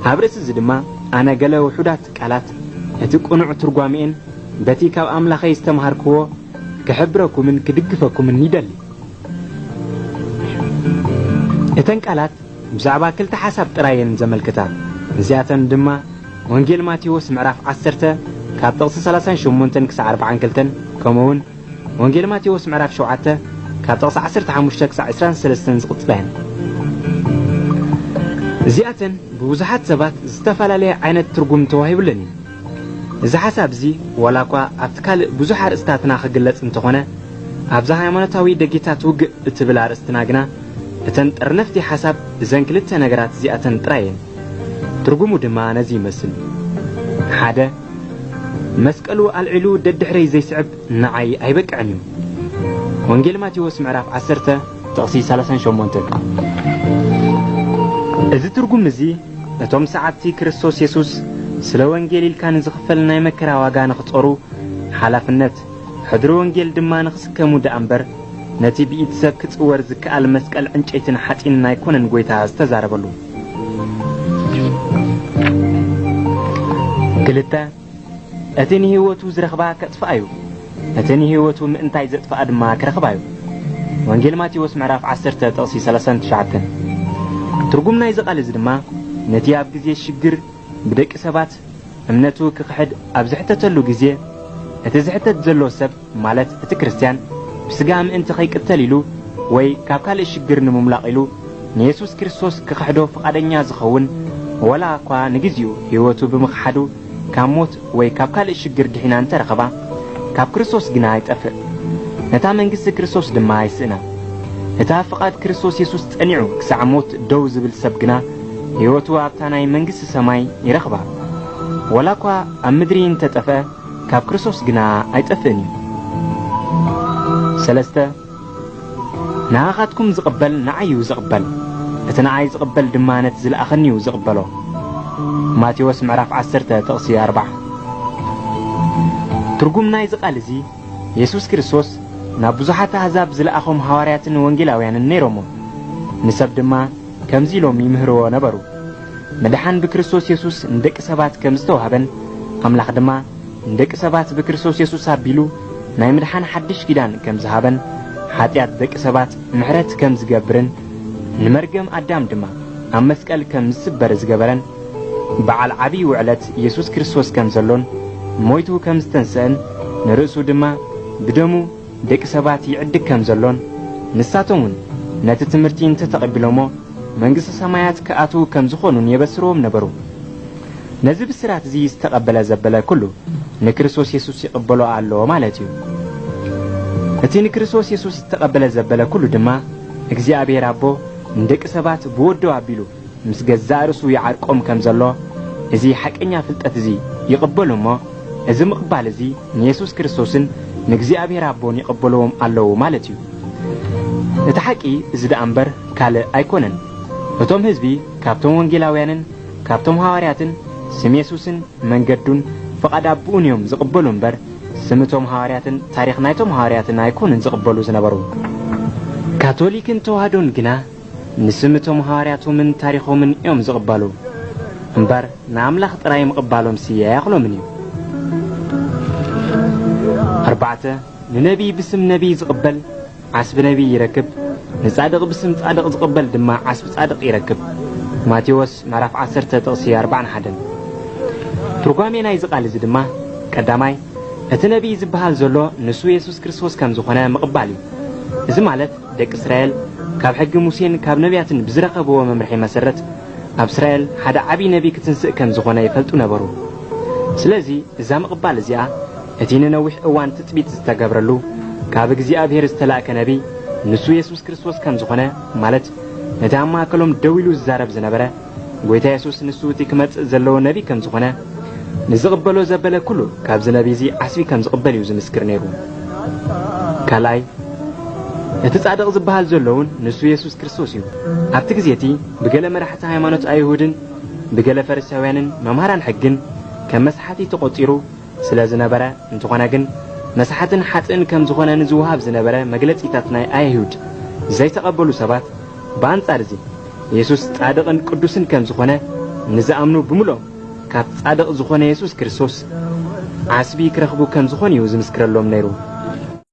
ኣብርእስ እዚ ድማ ኣነ ገለ ውሑዳት ቃላት እቲ ቁኑዕ ትርጓሜን በቲ ካብ ኣምላኸይ ዝተምሃርክዎ ክሕብረኩምን ክድግፈኩምን ይደሊ። እተን ቃላት ብዛዕባ ክልተ ሓሳብ ጥራየን ዘመልክታ። እዚኣተን ድማ ወንጌል ማቴዎስ ምዕራፍ 10 ካብ ጥቕሲ 38 ክሳብ 42 ከምኡውን ወንጌል ማቴዎስ ምዕራፍ 7 ካብ ጥቕሲ 15 ክሳብ 23 ዝቕፅላየን። እዚኣተን ብብዙሓት ሰባት ዝተፈላለየ ዓይነት ትርጉም ተዋሂብለን እዩ። እዚ ሓሳብ እዚ ዋላ እኳ ኣብቲ ካልእ ብዙሕ ኣርእስታትና ክግለጽ እንተኾነ ኣብዛ ሃይማኖታዊ ደጌታት ውግእ እትብል ኣርእስትና ግና እተን ጠርነፍቲ ሓሳብ እዘን ክልተ ነገራት እዚኣተን ጥራየን። ትርጉሙ ድማ ነዚ ይመስል። ሓደ መስቀሉ ኣልዒሉ ደድሕረይ ዘይስዕብ ንዓይ ኣይበቅዕን እዩ። ወንጌል ማቴዎስ ምዕራፍ 10 ጥቕሲ 38። እዚ ትርጉም እዚ እቶም ሰዓብቲ ክርስቶስ ኢየሱስ ስለ ወንጌል ኢልካ ንዝኽፈል ናይ መከራ ዋጋ ንኽጾሩ ሓላፍነት ሕድሪ ወንጌል ድማ ንኽስከሙ ደኣ እምበር ነቲ ብኢድ ሰብ ክጽወር ዝከኣል መስቀል ዕንጨይትን ሓጺንን ኣይኮነን ጎይታ ዝተዛረበሉ። ክልተ እቲ ንህይወቱ ዝረኽባ ከጥፍኣ እዩ፣ እቲ ንህይወቱ ምእንታይ ዘጥፍኣ ድማ ክረኽባ እዩ። ወንጌል ማቴዎስ ምዕራፍ 10 ጥቕሲ 39። ትርጉም ናይ ቃል እዚ ድማ ነቲ ኣብ ግዜ ሽግር ብደቂ ሰባት እምነቱ ክኽሕድ ኣብ ዝሕተተሉ ግዜ እቲ ዝሕተት ዘሎ ሰብ ማለት እቲ ክርስቲያን ብስጋ ምእንቲ ኸይቅተል ኢሉ ወይ ካብ ካልእ ሽግር ንምምላቕ ኢሉ ንየሱስ ክርስቶስ ክኽሕዶ ፈቃደኛ ዝኸውን ወላ እኳ ንግዚኡ ህይወቱ ብምኽሓዱ ካብ ሞት ወይ ካብ ካልእ ሽግር ድሒና እንተረኸባ ካብ ክርስቶስ ግና ኣይጠፍእ፣ ነታ መንግስቲ ክርስቶስ ድማ ኣይስእና። እታ ፍቓድ ክርስቶስ ኢየሱስ ጸኒዑ ክሳዕ ሞት ደው ዝብል ሰብ ግና ህይወቱ ኣብታ ናይ መንግስቲ ሰማይ ይረኽባ። ወላ እኳ ኣብ ምድሪ እንተጠፍአ ካብ ክርስቶስ ግና ኣይጠፍእን እዩ። 3 ንኣኻትኩም ዝቕበል ንዓይ እዩ ዝቕበል፣ እቲ ንዓይ ዝቕበል ድማ ነቲ ዝለኣኸኒ እዩ ዝቕበሎ። ማቴዎስ ምዕራፍ 10 ጥቕሲ 40። ትርጉም ናይ ቃል እዚ ኢየሱስ ክርስቶስ ናብ ብዙሓት ኣሕዛብ ዝለኣኾም ሐዋርያትን ወንጌላውያንን ነይሮሞ። ንሰብ ድማ ከምዚ ኢሎም ይምህርዎ ነበሩ። መድሓን ብክርስቶስ ኢየሱስ ንደቂ ሰባት ከም ዝተዋህበን ኣምላኽ ድማ ንደቂ ሰባት ብክርስቶስ ኢየሱስ ኣቢሉ ናይ ምድሓን ሓድሽ ኪዳን ከም ዝሃበን ኃጢአት ደቂ ሰባት ምሕረት ከም ዝገብርን ንመርገም ኣዳም ድማ ኣብ መስቀል ከም ዝስበር ዝገበረን በዓል ዓብይ ውዕለት ኢየሱስ ክርስቶስ ከም ዘሎን ሞይቱ ከም ዝተንስአን ንርእሱ ድማ ብደሙ ደቂ ሰባት ይዕድግ ከም ዘሎን ንሳቶምን ነቲ ትምህርቲ እንተተቐቢሎሞ መንግስቲ ሰማያት ከኣቱ ከም ዝኾኑን የበስሮም ነበሩ። ነዚ ብስራት እዚ ዝተቐበለ ዘበለ ኩሉ ንክርስቶስ ኢየሱስ ይቕበሎ ኣሎ ማለት እዩ። እቲ ንክርስቶስ ኢየሱስ ዝተቐበለ ዘበለ ኩሉ ድማ እግዚአብሔር ኣቦ ንደቂ ሰባት ብወዶ ኣቢሉ ምስ ገዛእ ርእሱ ይዓርቆም ከም ዘሎ እዚ ሓቀኛ ፍልጠት እዚ ይቕበሉ እሞ እዚ ምቕባል እዚ ንኢየሱስ ክርስቶስን ንእግዚአብሔር ኣቦን ይቕበልዎም ኣለዉ ማለት እዩ። እቲ ሓቂ እዚ ደኣ እምበር ካልእ ኣይኮነን። እቶም ህዝቢ ካብቶም ወንጌላውያንን ካብቶም ሐዋርያትን ስም ኢየሱስን መንገዱን ፈቃድ ኣቡኡን እዮም ዝቕበሉ እምበር ስምቶም ሐዋርያትን ታሪኽ ናይቶም ሐዋርያትን ኣይኮኑን ዝቕበሉ ዝነበሩ። ካቶሊክን ተዋህዶን ግና ንስምቶም ሐዋርያቶምን ታሪኾምን እዮም ዝቕበሉ እምበር ንኣምላኽ ጥራይ ምቕባሎም ስየ ያኽሎምን እዩ። 4 ንነቢይ ብስም ነቢይ ዝቕበል ዓስቢ ነቢይ ይረክብ፣ ንጻድቕ ብስም ጻድቕ ዝቕበል ድማ ዓስቢ ጻድቕ ይረክብ። ማቴዎስ ምዕራፍ 10 ጥቕሲ 41። ትርጓሜ ናይ ቃል እዚ ድማ ቀዳማይ እቲ ነቢይ ዝበሃል ዘሎ ንሱ ኢየሱስ ክርስቶስ ከም ዝኾነ ምቕባል እዩ። እዚ ማለት ደቂ እስራኤል ካብ ሕጊ ሙሴን ካብ ነቢያትን ብዝረኸብዎ መምርሒ መሰረት ኣብ እስራኤል ሓደ ዓብይ ነቢይ ክትንስእ ከም ዝኾነ ይፈልጡ ነበሩ። ስለዚ እዛ ምቕባል እዚኣ እቲ ንነዊሕ እዋን ትጽቢት ዝተገብረሉ ካብ እግዚአብሔር ዝተላእከ ነቢይ ንሱ ኢየሱስ ክርስቶስ ከም ዝኾነ ማለት ነቲ ኣብ ማእከሎም ደው ኢሉ ዝዛረብ ዝነበረ ጎይታ ኢየሱስ ንሱ እቲ ክመጽእ ዘለዎ ነቢይ ከም ዝኾነ ንዝቕበሎ ዘበለ ኩሉ ካብዚ ነቢይ እዚ ዓስቢ ከም ዝቕበል እዩ ዝምስክር ነይሩ። ካልኣይ እቲ ጻድቕ ዝበሃል ዘለውን ንሱ ኢየሱስ ክርስቶስ እዩ። ኣብቲ ግዜ እቲ ብገለ መራሕቲ ሃይማኖት ኣይሁድን ብገለ ፈሪሳውያንን መምሃራን ሕግን ከም መስሓቲ ተቖጢሩ ስለ ዝነበረ እንተኾነ ግን መስሓትን ሓጥን ከም ዝኾነ ንዝውሃብ ዝነበረ መግለጺታት ናይ ኣይሁድ ዘይተቐበሉ ሰባት በኣንጻር እዚ ኢየሱስ ጻድቕን ቅዱስን ከም ዝኾነ نزأمنو بملو كاب صادق زخون يسوس كريستوس عسبي كرخبو كم زخون يوز مسكر لهم نيرو